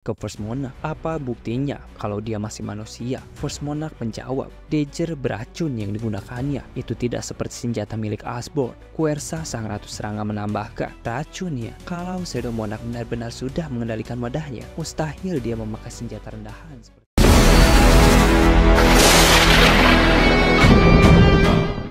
ke First Monarch. Apa buktinya kalau dia masih manusia? First Monarch menjawab, dagger beracun yang digunakannya itu tidak seperti senjata milik Asborn. Kuersa sang ratu serangan menambahkan, racunnya. Kalau Shadow Monarch benar-benar sudah mengendalikan wadahnya, mustahil dia memakai senjata rendahan seperti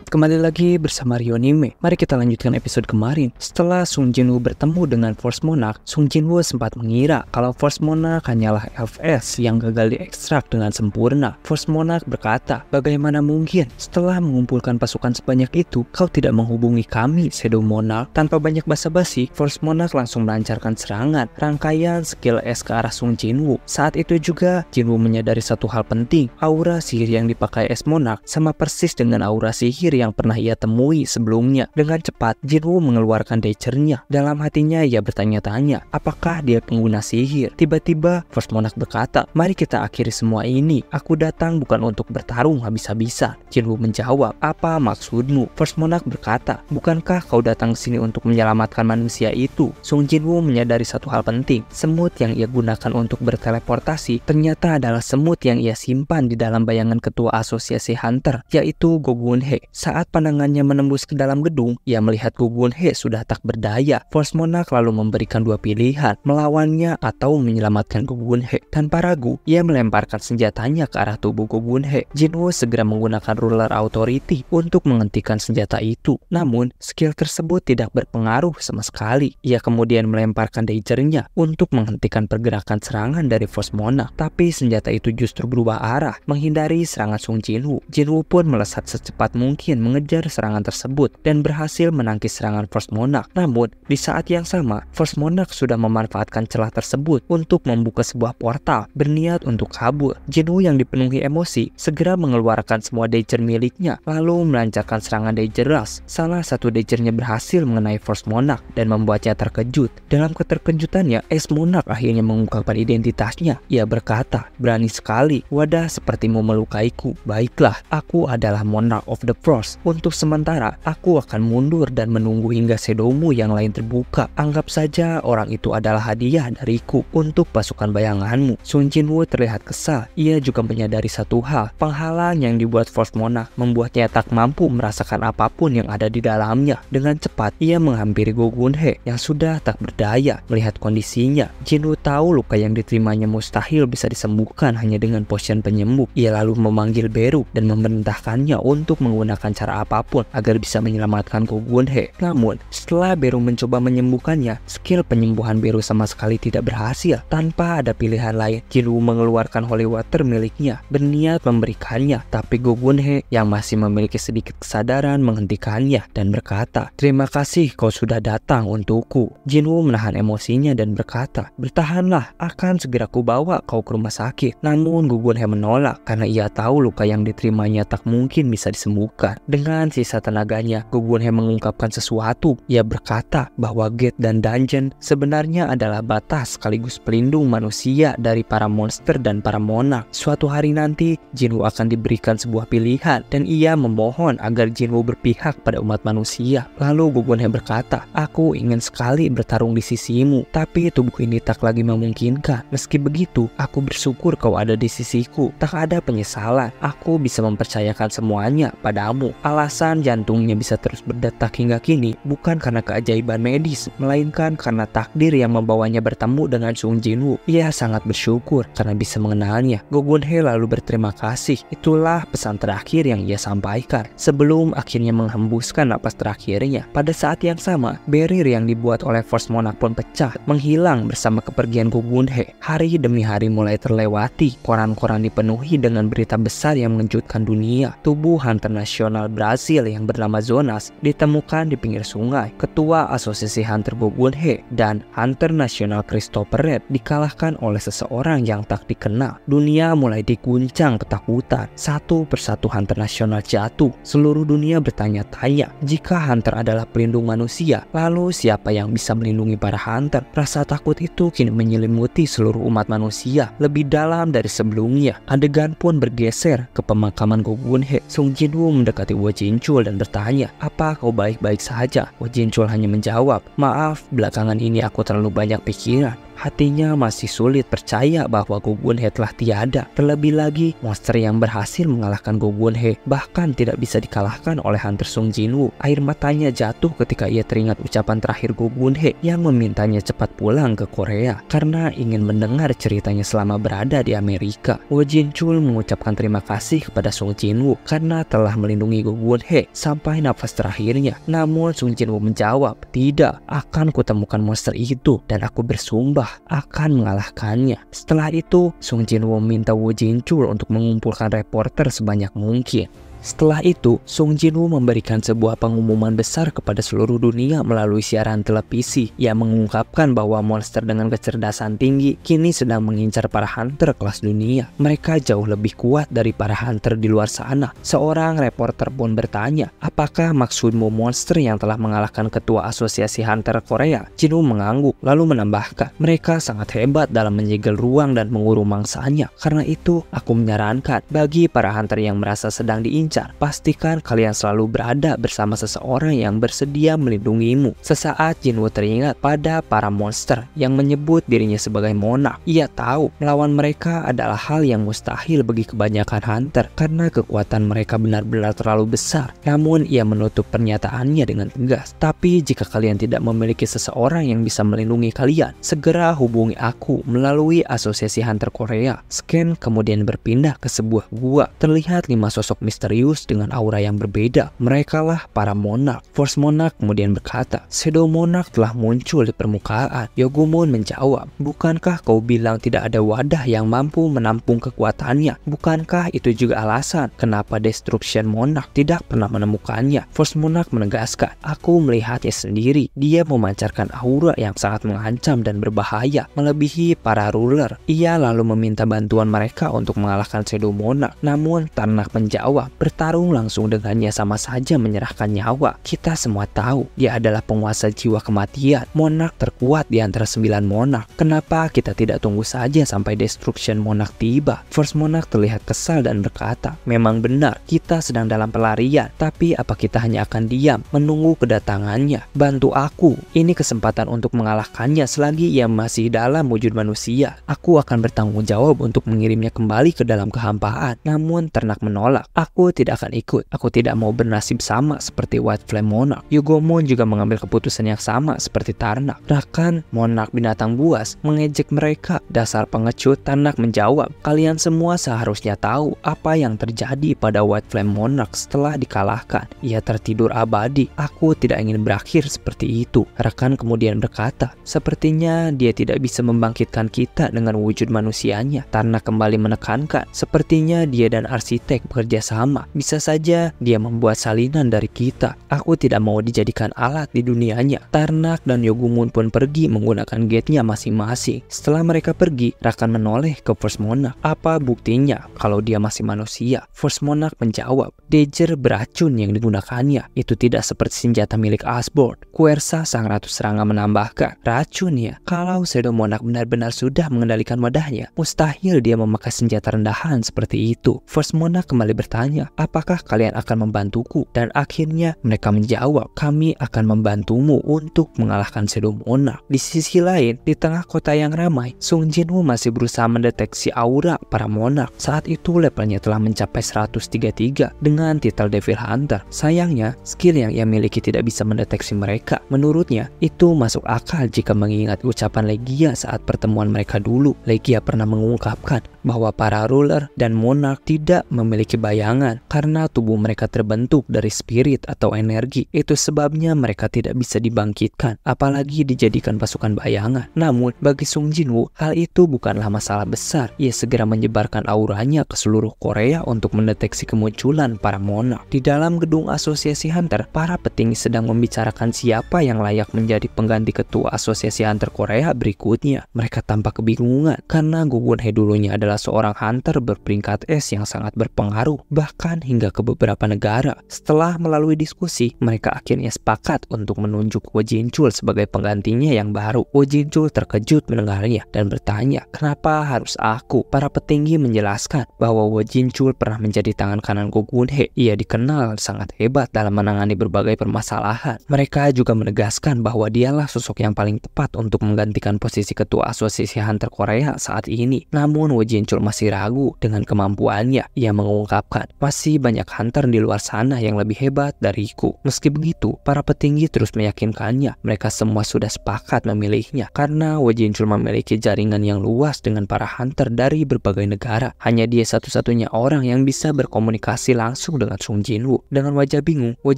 Kembali lagi bersama Ryonime. Mari kita lanjutkan episode kemarin. Setelah Sung Jinwoo bertemu dengan First Monarch, Sung Jinwoo sempat mengira kalau First Monarch hanyalah LFS yang gagal diekstrak dengan sempurna. First Monarch berkata, bagaimana mungkin setelah mengumpulkan pasukan sebanyak itu, kau tidak menghubungi kami, Shadow Monarch? Tanpa banyak basa-basi, First Monarch langsung melancarkan serangan, rangkaian skill S ke arah Sung Jinwoo. Saat itu juga, Jinwoo menyadari satu hal penting, aura sihir yang dipakai S Monarch sama persis dengan aura sihir yang pernah ia temui sebelumnya. Dengan cepat, Jinwoo mengeluarkan dagger-nya. Dalam hatinya ia bertanya-tanya, apakah dia pengguna sihir? Tiba-tiba, First Monarch berkata, mari kita akhiri semua ini. Aku datang bukan untuk bertarung habis-habisan. Jinwoo menjawab, apa maksudmu? First Monarch berkata, bukankah kau datang ke sini untuk menyelamatkan manusia itu? Sung Jinwoo menyadari satu hal penting. Semut yang ia gunakan untuk berteleportasi ternyata adalah semut yang ia simpan di dalam bayangan ketua asosiasi Hunter, yaitu Go Gun-hye. Saat pandangannya menembus ke dalam gedung, ia melihat Go Gun-hye sudah tak berdaya. First Monarch lalu memberikan dua pilihan, melawannya atau menyelamatkan Go Gun-hye. Tanpa ragu, ia melemparkan senjatanya ke arah tubuh Go Gun-hye. Jinwoo segera menggunakan Ruler Authority untuk menghentikan senjata itu. Namun, skill tersebut tidak berpengaruh sama sekali. Ia kemudian melemparkan dagger-nya untuk menghentikan pergerakan serangan dari First Monarch. Tapi senjata itu justru berubah arah, menghindari serangan Sung Jinwoo. Jinwoo pun melesat secepat mungkin mengejar serangan tersebut dan berhasil menangkis serangan First Monarch. Namun, di saat yang sama, First Monarch sudah memanfaatkan celah tersebut untuk membuka sebuah portal, berniat untuk kabur. Jinwoo yang dipenuhi emosi segera mengeluarkan semua dagger miliknya, lalu melancarkan serangan dagger rush. Salah satu dagger-nya berhasil mengenai First Monarch dan membuatnya terkejut. Dalam keterkejutannya, S Monarch akhirnya mengungkapkan identitasnya. Ia berkata, berani sekali, wadah sepertimu melukaiku. Baiklah, aku adalah Monarch of the Frost. Untuk sementara, aku akan mundur dan menunggu hingga shadowmu yang lain terbuka. Anggap saja orang itu adalah hadiah dariku untuk pasukan bayanganmu. Sung Jinwoo terlihat kesal. Ia juga menyadari satu hal, penghalang yang dibuat First Monarch membuatnya tak mampu merasakan apapun yang ada di dalamnya. Dengan cepat, ia menghampiri Go Gun-hye yang sudah tak berdaya. Melihat kondisinya, Jinwoo tahu luka yang diterimanya mustahil bisa disembuhkan hanya dengan potion penyembuh. Ia lalu memanggil Beru dan memerintahkannya untuk menggunakan cara apapun agar bisa menyelamatkan Go Gun-hye. Namun, setelah Beru mencoba menyembuhkannya, skill penyembuhan Beru sama sekali tidak berhasil. Tanpa ada pilihan lain, Jinwoo mengeluarkan holy water miliknya, berniat memberikannya, tapi Go Gun-hye yang masih memiliki sedikit kesadaran menghentikannya dan berkata, terima kasih kau sudah datang untukku. Jinwoo menahan emosinya dan berkata, bertahanlah, akan segera kubawa kau ke rumah sakit. Namun Go Gun-hye menolak karena ia tahu luka yang diterimanya tak mungkin bisa disembuhkan. Dengan sisa tenaganya, Go Gun-hye mengungkapkan sesuatu. Ia berkata bahwa gate dan dungeon sebenarnya adalah batas sekaligus pelindung manusia dari para monster dan para monarch. Suatu hari nanti, Jinwoo akan diberikan sebuah pilihan dan ia memohon agar Jinwoo berpihak pada umat manusia. Lalu Go Gun-hye berkata, aku ingin sekali bertarung di sisimu, tapi tubuh ini tak lagi memungkinkan. Meski begitu, aku bersyukur kau ada di sisiku. Tak ada penyesalan. Aku bisa mempercayakan semuanya padamu. Alasan jantungnya bisa terus berdetak hingga kini bukan karena keajaiban medis, melainkan karena takdir yang membawanya bertemu dengan Sung Jinwoo. Ia sangat bersyukur karena bisa mengenalnya. Go Gun-hye lalu berterima kasih. Itulah pesan terakhir yang ia sampaikan sebelum akhirnya menghembuskan napas terakhirnya. Pada saat yang sama, barrier yang dibuat oleh First Monarch pun pecah, menghilang bersama kepergian Go Gun-hye. Hari demi hari mulai terlewati. Koran-koran dipenuhi dengan berita besar yang mengejutkan dunia. Tubuh Hunter nasional Brasil yang bernama Zonas ditemukan di pinggir sungai. Ketua Asosiasi Hunter Go Gun-hye dan Hunter nasional Christopher Red dikalahkan oleh seseorang yang tak dikenal. Dunia mulai diguncang ketakutan. Satu persatu Hunter nasional jatuh. Seluruh dunia bertanya-tanya, jika Hunter adalah pelindung manusia, lalu siapa yang bisa melindungi para Hunter? Rasa takut itu kini menyelimuti seluruh umat manusia lebih dalam dari sebelumnya. Adegan pun bergeser ke pemakaman Go Gun-hye. Sung Jinwoo mendekati Wo Jinchul dan bertanya, apa kau baik-baik saja? Wo Jinchul hanya menjawab, maaf, belakangan ini aku terlalu banyak pikiran. Hatinya masih sulit percaya bahwa Go Gun-hye telah tiada. Terlebih lagi, monster yang berhasil mengalahkan Go Gun-hye bahkan tidak bisa dikalahkan oleh Hunter Sung Jin-woo. Air matanya jatuh ketika ia teringat ucapan terakhir Go Gun-hye yang memintanya cepat pulang ke Korea karena ingin mendengar ceritanya selama berada di Amerika. Wo Jin-chul mengucapkan terima kasih kepada Sung Jin-woo karena telah melindungi Go Gun-hye sampai nafas terakhirnya. Namun Sung Jin-woo menjawab, "Tidak, akan kutemukan monster itu dan aku bersumpah akan mengalahkannya." Setelah itu, Sung Jin-woo meminta Wo Jin-chul untuk mengumpulkan reporter sebanyak mungkin. Setelah itu, Sung Jin-woo memberikan sebuah pengumuman besar kepada seluruh dunia melalui siaran televisi yang mengungkapkan bahwa monster dengan kecerdasan tinggi kini sedang mengincar para hunter kelas dunia. Mereka jauh lebih kuat dari para hunter di luar sana. Seorang reporter pun bertanya, "Apakah maksudmu monster yang telah mengalahkan ketua asosiasi hunter Korea?" Jin-woo mengangguk lalu menambahkan, "Mereka sangat hebat dalam menyegel ruang dan mengurung mangsanya. Karena itu, aku menyarankan bagi para hunter yang merasa sedang diincar, pastikan kalian selalu berada bersama seseorang yang bersedia melindungimu." Sesaat Jin-woo teringat pada para monster yang menyebut dirinya sebagai monarch. Ia tahu melawan mereka adalah hal yang mustahil bagi kebanyakan hunter karena kekuatan mereka benar-benar terlalu besar. Namun ia menutup pernyataannya dengan tegas, "Tapi jika kalian tidak memiliki seseorang yang bisa melindungi kalian, segera hubungi aku melalui Asosiasi Hunter Korea." Scan kemudian berpindah ke sebuah gua. Terlihat 5 sosok misteri dengan aura yang berbeda. Merekalah para monarch. Force Monarch kemudian berkata, "Shadow Monarch telah muncul di permukaan." Yogumon menjawab, "Bukankah kau bilang tidak ada wadah yang mampu menampung kekuatannya? Bukankah itu juga alasan kenapa Destruction Monarch tidak pernah menemukannya?" Force Monarch menegaskan, "Aku melihatnya sendiri. Dia memancarkan aura yang sangat mengancam dan berbahaya, melebihi para ruler." Ia lalu meminta bantuan mereka untuk mengalahkan Shadow Monarch. Namun Tarnak menjawab, "Bertarung langsung dengannya sama saja menyerahkan nyawa. Kita semua tahu dia adalah penguasa jiwa kematian, monark terkuat di antara 9 monark. Kenapa kita tidak tunggu saja sampai Destruction Monarch tiba?" First Monarch terlihat kesal dan berkata, "Memang benar, kita sedang dalam pelarian, tapi apa kita hanya akan diam menunggu kedatangannya? Bantu aku, ini kesempatan untuk mengalahkannya selagi ia masih dalam wujud manusia. Aku akan bertanggung jawab untuk mengirimnya kembali ke dalam kehampaan." Namun Ternak menolak, "Aku tidak akan ikut. Aku tidak mau bernasib sama seperti White Flame Monarch." Yugomon juga mengambil keputusan yang sama seperti Tarnak. Bahkan Monarch binatang buas mengejek mereka. "Dasar pengecut," Tarnak menjawab, "Kalian semua seharusnya tahu apa yang terjadi pada White Flame Monarch setelah dikalahkan. Ia tertidur abadi. Aku tidak ingin berakhir seperti itu." Rekan kemudian berkata, "Sepertinya dia tidak bisa membangkitkan kita dengan wujud manusianya." Tarnak kembali menekankan, "Sepertinya dia dan arsitek bekerja sama. Bisa saja dia membuat salinan dari kita. Aku tidak mau dijadikan alat di dunianya." Tarnak dan Yogumon pun pergi menggunakan gate-nya masing-masing. Setelah mereka pergi, Rakan menoleh ke First Monarch. "Apa buktinya kalau dia masih manusia?" First Monarch menjawab, "Dager beracun yang digunakannya. Itu tidak seperti senjata milik Asbord." Kuersa sang ratu serangga menambahkan, "Racun ya? Kalau Shadow Monarch benar-benar sudah mengendalikan wadahnya, mustahil dia memakai senjata rendahan seperti itu." First Monarch kembali bertanya, "Apakah kalian akan membantuku?" Dan akhirnya mereka menjawab, "Kami akan membantumu untuk mengalahkan Shadow Monarch." Di sisi lain, di tengah kota yang ramai, Sung Jin-woo masih berusaha mendeteksi aura para monarch. Saat itu levelnya telah mencapai 133 dengan titel Devil Hunter. Sayangnya, skill yang ia miliki tidak bisa mendeteksi mereka. Menurutnya, itu masuk akal jika mengingat ucapan Legia saat pertemuan mereka dulu. Legia pernah mengungkapkan bahwa para ruler dan monarch tidak memiliki bayangan karena tubuh mereka terbentuk dari spirit atau energi. Itu sebabnya mereka tidak bisa dibangkitkan, apalagi dijadikan pasukan bayangan. Namun, bagi Sung Jin-woo, hal itu bukanlah masalah besar. Ia segera menyebarkan auranya ke seluruh Korea untuk mendeteksi kemunculan para monarch. Di dalam gedung Asosiasi Hunter, para petinggi sedang membicarakan siapa yang layak menjadi pengganti ketua Asosiasi Hunter Korea berikutnya. Mereka tampak kebingungan karena Go Gun-hye dulunya adalah seorang hunter berperingkat S yang sangat berpengaruh, bahkan hingga ke beberapa negara. Setelah melalui diskusi, mereka akhirnya sepakat untuk menunjuk Wo Jin-chul sebagai penggantinya yang baru. Wo Jin-chul terkejut mendengarnya dan bertanya, "Kenapa harus aku?" Para petinggi menjelaskan bahwa Wo Jin-chul pernah menjadi tangan kanan Go Gun-hye He, ia dikenal sangat hebat dalam menangani berbagai permasalahan. Mereka juga menegaskan bahwa dialah sosok yang paling tepat untuk menggantikan posisi ketua asosiasi hunter Korea saat ini. Namun Woo Jin-chul masih ragu dengan kemampuannya. Ia mengungkapkan, masih banyak hunter di luar sana yang lebih hebat dariku. Meski begitu, para petinggi terus meyakinkannya mereka semua sudah sepakat memilihnya karena Woo Jin-chul memiliki jaringan yang luas dengan para hunter dari berbagai negara. Hanya dia satu-satunya orang yang bisa berkomunikasi langsung dengan Sung Jin-woo. Dengan wajah bingung, Woo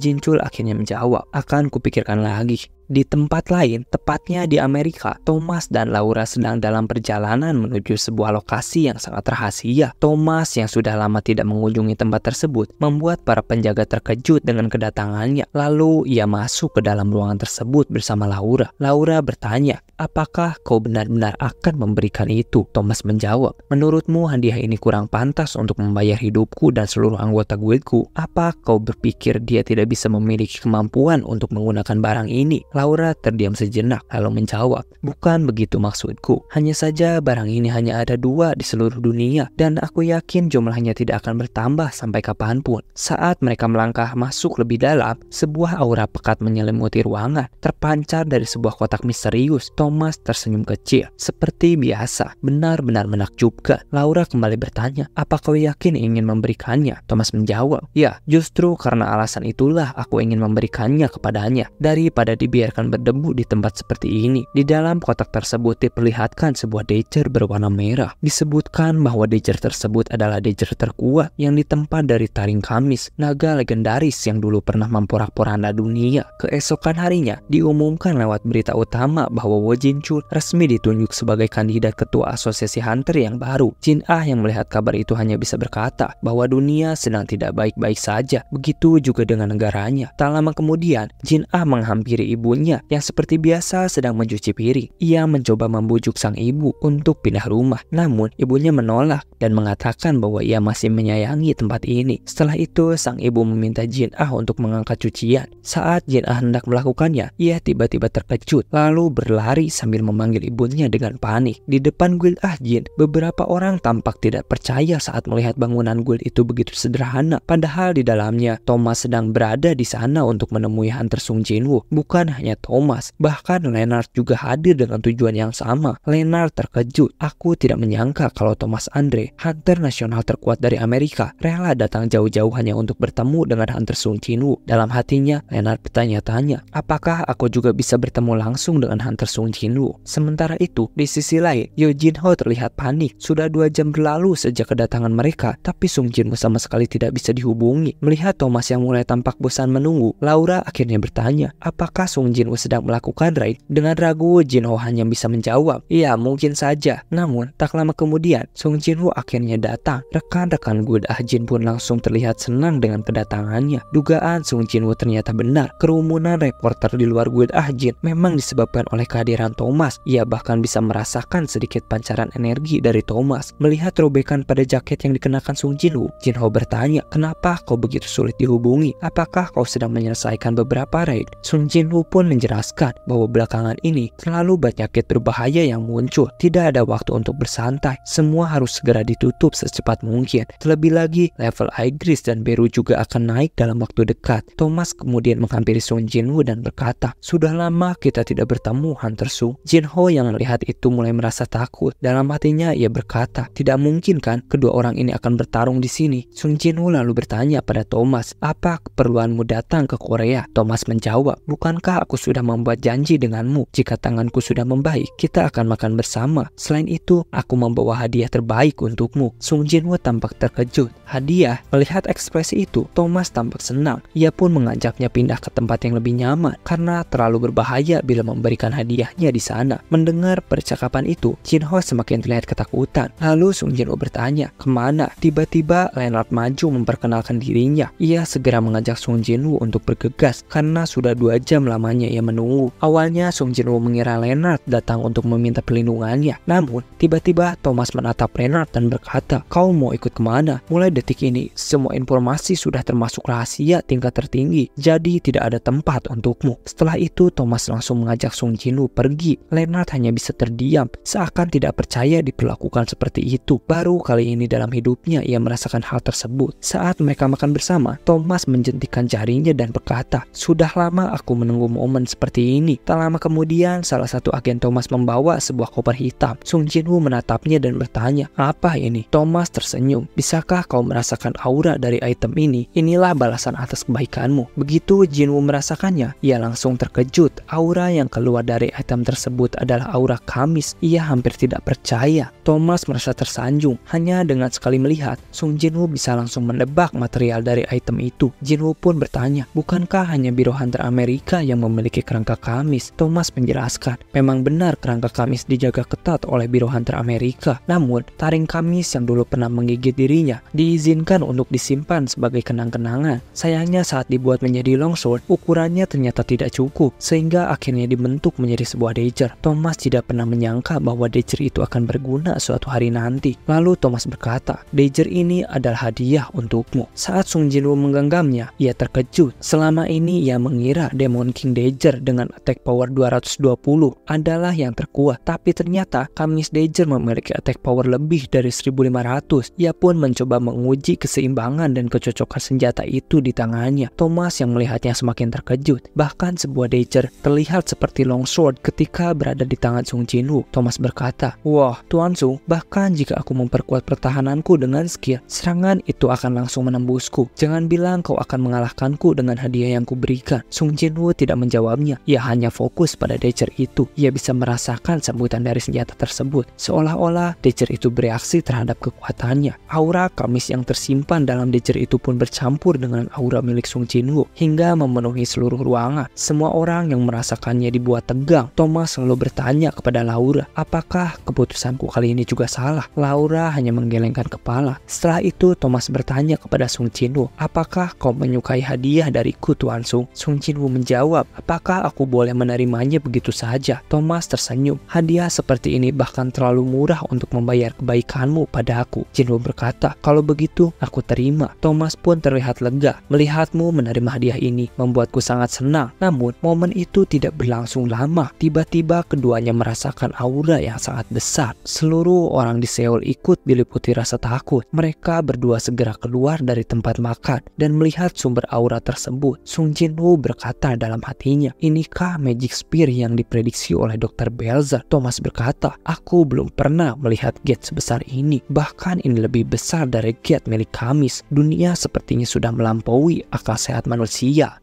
Jin-chul akhirnya menjawab, akan kupikirkan lagi. Di tempat lain, tepatnya di Amerika, Thomas dan Laura sedang dalam perjalanan menuju sebuah lokasi yang sangat rahasia. Thomas yang sudah lama tidak mengunjungi tempat tersebut membuat para penjaga terkejut dengan kedatangannya. Lalu ia masuk ke dalam ruangan tersebut bersama Laura. Laura bertanya, apakah kau benar-benar akan memberikan itu? Thomas menjawab, menurutmu hadiah ini kurang pantas untuk membayar hidupku dan seluruh anggota guildku? Apa kau berpikir dia tidak bisa memiliki kemampuan untuk menggunakan barang ini? Laura terdiam sejenak lalu menjawab, bukan begitu maksudku. Hanya saja barang ini hanya ada 2 di seluruh dunia dan aku yakin jumlahnya tidak akan bertambah sampai kapanpun. Saat mereka melangkah masuk lebih dalam, sebuah aura pekat menyelimuti ruangan. Terpancar dari sebuah kotak misterius. Thomas tersenyum kecil. Seperti biasa, benar-benar menakjubkan. Laura kembali bertanya, apa kau yakin ingin memberikannya? Thomas menjawab, ya, justru karena alasan itulah aku ingin memberikannya kepadanya daripada dibiarkan berdebu di tempat seperti ini. Di dalam kotak tersebut diperlihatkan sebuah dagger berwarna merah. Disebutkan bahwa dagger tersebut adalah dagger terkuat yang ditempa dari taring kamis, naga legendaris yang dulu pernah memporak-poranda dunia. Keesokan harinya diumumkan lewat berita utama bahwa Woo Jin-chul resmi ditunjuk sebagai kandidat ketua asosiasi hunter yang baru. Jin-ah yang melihat kabar itu hanya bisa berkata bahwa dunia sedang tidak baik-baik saja. Begitu juga dengan negaranya. Tak lama kemudian, Jin-ah menghampiri ibunya yang seperti biasa sedang mencuci piring. Ia mencoba membujuk sang ibu untuk pindah rumah, namun ibunya menolak dan mengatakan bahwa ia masih menyayangi tempat ini. Setelah itu, sang ibu meminta Jin-ah untuk mengangkat cucian. Saat Jin-ah hendak melakukannya, ia tiba-tiba terkejut lalu berlari sambil memanggil ibunya dengan panik. Di depan guild Jin, beberapa orang tampak tidak percaya saat melihat bangunan guild itu begitu sederhana, padahal di dalamnya Thomas sedang berada di sana untuk menemui hunter Sung Jin-woo. Bukan hanya Thomas, bahkan Leonard juga hadir dengan tujuan yang sama. Leonard terkejut. Aku tidak menyangka kalau Thomas Andre, hunter nasional terkuat dari Amerika, rela datang jauh-jauh hanya untuk bertemu dengan hunter Sung Jin-woo. Dalam hatinya, Leonard bertanya-tanya, apakah aku juga bisa bertemu langsung dengan hunter Sung Jin-woo? Sementara itu, di sisi lain, Yoo Jin-ho terlihat panik. Sudah 2 jam berlalu sejak kedatangan mereka, tapi Sung Jin-woo sama sekali tidak bisa dihubungi. Melihat Thomas yang mulai tampak bosan menunggu, Laura akhirnya bertanya, apakah Sung Jin-woo sedang melakukan raid? Dengan ragu, Jin-ho hanya bisa menjawab, iya mungkin saja. Namun, tak lama kemudian, Sung Jin-woo akhirnya datang. Rekan-rekan guild Jin pun langsung terlihat senang dengan kedatangannya. Dugaan Sung Jin-woo ternyata benar. Kerumunan reporter di luar guild Jin memang disebabkan oleh kehadiran Thomas. Ia bahkan bisa merasakan sedikit pancaran energi dari Thomas. Melihat robekan pada jaket yang dikenakan Sung Jin-woo, Jin-ho bertanya, kenapa kau begitu sulit dihubungi? Apakah kau sedang menyelesaikan beberapa raid? Sung Jin-woo pun menjelaskan bahwa belakangan ini terlalu banyak penyakit berbahaya yang muncul. Tidak ada waktu untuk bersantai. Semua harus segera ditutup secepat mungkin. Terlebih lagi, level Igris dan Beru juga akan naik dalam waktu dekat. Thomas kemudian menghampiri Sung Jin-woo dan berkata, sudah lama kita tidak bertemu, Hunter Sung. Jin-ho yang melihat itu mulai merasa takut. Dalam hatinya ia berkata, tidak mungkin kan kedua orang ini akan bertarung di sini. Sung Jin-woo lalu bertanya pada Thomas, apa keperluanmu datang ke Korea? Thomas menjawab, bukankah aku sudah membuat janji denganmu? Jika tanganku sudah membaik, kita akan makan bersama. Selain itu, aku membawa hadiah terbaik untukmu. Sung Jin-woo tampak terkejut. Hadiah? Melihat ekspresi itu, Thomas tampak senang. Ia pun mengajaknya pindah ke tempat yang lebih nyaman karena terlalu berbahaya bila memberikan hadiahnya di sana. Mendengar percakapan itu, Jin-ho semakin terlihat ketakutan. Lalu Sung Jin-woo bertanya, kemana? Tiba-tiba Leonard maju memperkenalkan dirinya. Ia segera mengajak Sung Jin-woo untuk bergegas karena sudah 2 jam lamanya hanya ia menunggu. Awalnya Sung Jinwoo mengira Leonard datang untuk meminta perlindungannya. Namun, tiba-tiba Thomas menatap Leonard dan berkata, "Kau mau ikut kemana? Mulai detik ini, semua informasi sudah termasuk rahasia tingkat tertinggi, jadi tidak ada tempat untukmu." Setelah itu, Thomas langsung mengajak Sung Jinwoo pergi. Leonard hanya bisa terdiam, seakan tidak percaya diperlakukan seperti itu. Baru kali ini dalam hidupnya ia merasakan hal tersebut. Saat mereka makan bersama, Thomas menjentikan jarinya dan berkata, "Sudah lama aku menunggu momen seperti ini." Tak lama kemudian, salah satu agen Thomas membawa sebuah koper hitam. Sung Jinwoo menatapnya dan bertanya, "Apa ini?" Thomas tersenyum. "Bisakah kau merasakan aura dari item ini? Inilah balasan atas kebaikanmu." Begitu Jinwoo merasakannya, ia langsung terkejut. Aura yang keluar dari item tersebut adalah aura Kamis. Ia hampir tidak percaya. Thomas merasa tersanjung. Hanya dengan sekali melihat, Sung Jinwoo bisa langsung menebak material dari item itu. Jinwoo pun bertanya, "Bukankah hanya Biro Hunter Amerika yang memiliki kerangka Kamis?" Thomas menjelaskan, memang benar kerangka Kamis dijaga ketat oleh Biro Hunter Amerika. Namun, taring Kamis yang dulu pernah menggigit dirinya diizinkan untuk disimpan sebagai kenang-kenangan. Sayangnya saat dibuat menjadi longsword, ukurannya ternyata tidak cukup, sehingga akhirnya dibentuk menjadi sebuah dagger. Thomas tidak pernah menyangka bahwa dagger itu akan berguna suatu hari nanti. Lalu Thomas berkata, "Dagger ini adalah hadiah untukmu." Saat Sung Jinwoo menggenggamnya, ia terkejut. Selama ini ia mengira Demon King Dagger dengan attack power 220 adalah yang terkuat, tapi ternyata Kamis Dagger memiliki attack power lebih dari 1500. Ia pun mencoba menguji keseimbangan dan kecocokan senjata itu di tangannya. Thomas yang melihatnya semakin terkejut. Bahkan sebuah Dagger terlihat seperti longsword ketika berada di tangan Sung Jinwoo. Thomas berkata, "Wah, Tuan Sung, bahkan jika aku memperkuat pertahananku dengan skill, serangan itu akan langsung menembusku. Jangan bilang kau akan mengalahkanku dengan hadiah yang kuberikan." Sung Jinwoo tidak menjawabnya. Ia hanya fokus pada Dagger itu. Ia bisa merasakan sambutan dari senjata tersebut. Seolah-olah Dagger itu bereaksi terhadap kekuatannya. Aura Kamis yang tersimpan dalam Dagger itu pun bercampur dengan aura milik Sung Jinwoo hingga memenuhi seluruh ruangan. Semua orang yang merasakannya dibuat tegang. Thomas selalu bertanya kepada Laura, "Apakah keputusanku kali ini juga salah?" Laura hanya menggelengkan kepala. Setelah itu Thomas bertanya kepada Sung Jinwoo, "Apakah kau menyukai hadiah dariku, Tuan Sung?" Sung Jinwoo menjawab, "Apakah aku boleh menerimanya begitu saja?" Thomas tersenyum. "Hadiah seperti ini bahkan terlalu murah untuk membayar kebaikanmu padaku." Jinwoo berkata, "Kalau begitu aku terima." Thomas pun terlihat lega. "Melihatmu menerima hadiah ini membuatku sangat senang." Namun momen itu tidak berlangsung lama. Tiba-tiba keduanya merasakan aura yang sangat besar. Seluruh orang di Seoul ikut diliputi rasa takut. Mereka berdua segera keluar dari tempat makan dan melihat sumber aura tersebut. Sung Jinwoo berkata dalam hatinya, "Inikah Magic Spear yang diprediksi oleh Dr. Belzer?" Thomas berkata, "Aku belum pernah melihat gate sebesar ini. Bahkan ini lebih besar dari gate milik Kamis. Dunia sepertinya sudah melampaui akal sehat manusia."